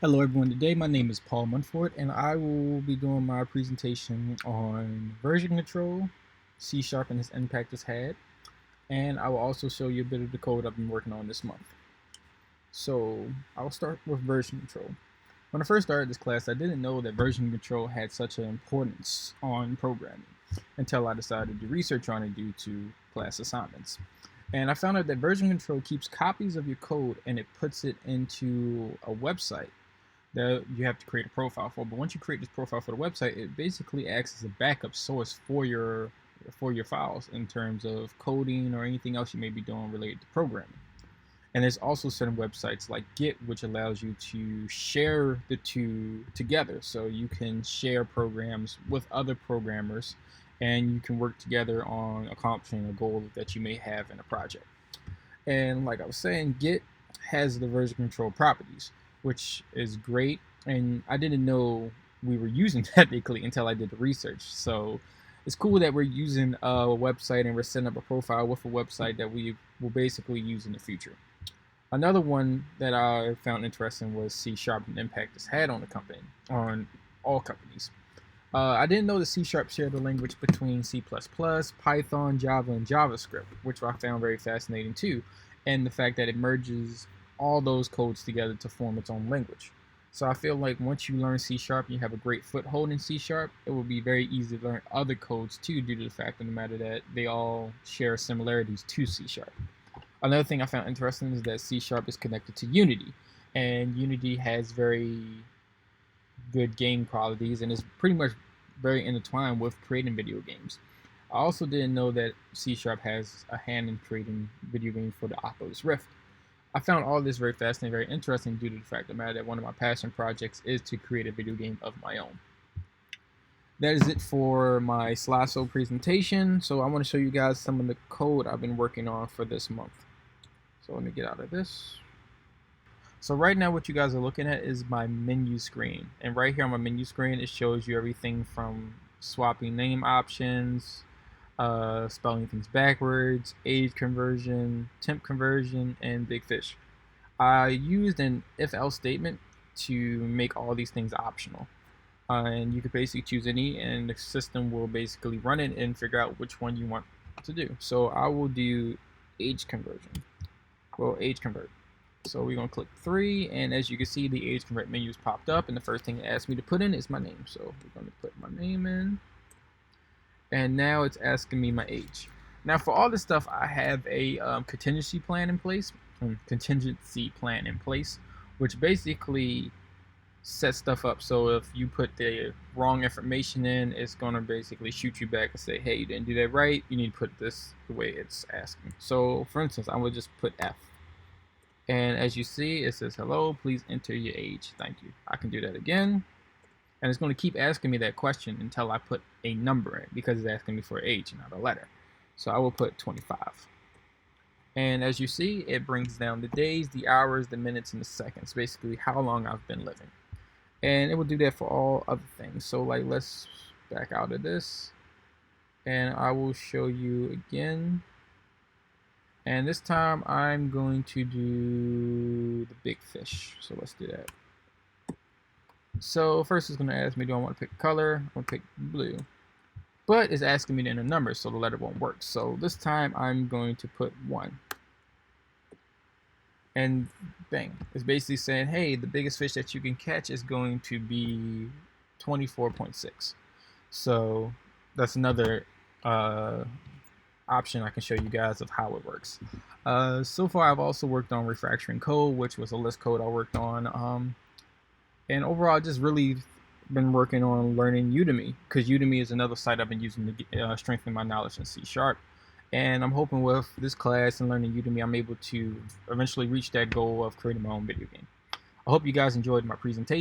Hello everyone, today my name is Paul Munford and I will be doing my presentation on version control, C# and its impact it's had, and I will also show you a bit of the code I've been working on this month. So I'll start with version control. When I first started this class, I didn't know that version control had such an importance on programming until I decided to do research on it due to class assignments. And I found out that version control keeps copies of your code and it puts it into a website that you have to create a profile for. But once you create this profile for the website, it basically acts as a backup source for your files in terms of coding or anything else you may be doing related to programming. And there's also certain websites like Git, which allows you to share the two together. So you can share programs with other programmers and you can work together on accomplishing a goal that you may have in a project. And like I was saying, Git has the version control properties, which is great. And I didn't know we were using technically until I did the research. So it's cool that we're using a website and we're setting up a profile with a website that we will basically use in the future. Another one that I found interesting was C# and impact it's had on the company, on all companies. I didn't know that C# shared a language between C++, Python, Java, and JavaScript, which I found very fascinating too, and the fact that it merges all those codes together to form its own language. So I feel like once you learn C#, you have a great foothold in C#, it will be very easy to learn other codes too, due to the fact of the matter that they all share similarities to C#. Another thing I found interesting is that C# is connected to Unity, and Unity has very good game qualities and is pretty much very intertwined with creating video games. I also didn't know that C# has a hand in creating video games for the Oculus Rift. I found all this very fascinating, very interesting due to the fact of the matter that one of my passion projects is to create a video game of my own. That is it for my slideshow presentation. So I want to show you guys some of the code I've been working on for this month. So let me get out of this. So right now what you guys are looking at is my menu screen. And right here on my menu screen, it shows you everything from swapping name options, spelling things backwards, age conversion, temp conversion, and big fish. I used an if-else statement to make all these things optional. And you could basically choose any and the system will basically run it and figure out which one you want to do. So I will do age conversion. Well, age convert. So we're going to click 3, and as you can see, the age convert menus popped up, and the first thing it asked me to put in is my name. So we're going to put my name in, and now it's asking me my age. Now for all this stuff, I have a contingency plan in place, which basically sets stuff up. So if you put the wrong information in, it's going to basically shoot you back and say, hey, you didn't do that right. You need to put this the way it's asking. So for instance, I would just put F. And as you see, it says, hello, please enter your age. Thank you. I can do that again. And it's going to keep asking me that question until I put a number in, because it's asking me for age, not a letter. So I will put 25. And as you see, it brings down the days, the hours, the minutes, and the seconds, basically how long I've been living. And it will do that for all other things. So like, let's back out of this. And I will show you again. And this time I'm going to do the big fish. So let's do that. So first it's going to ask me, do I want to pick color? I'm going to pick blue. But it's asking me to enter numbers, so the letter won't work. So this time I'm going to put 1. And bang. It's basically saying, hey, the biggest fish that you can catch is going to be 24.6. So that's another option I can show you guys of how it works. So far I've also worked on refactoring code, which was a list code I worked on. And overall I just really been working on learning Udemy, because Udemy is another site I've been using to strengthen my knowledge in C#. And I'm hoping with this class and learning Udemy, I'm able to eventually reach that goal of creating my own video game. I hope you guys enjoyed my presentation.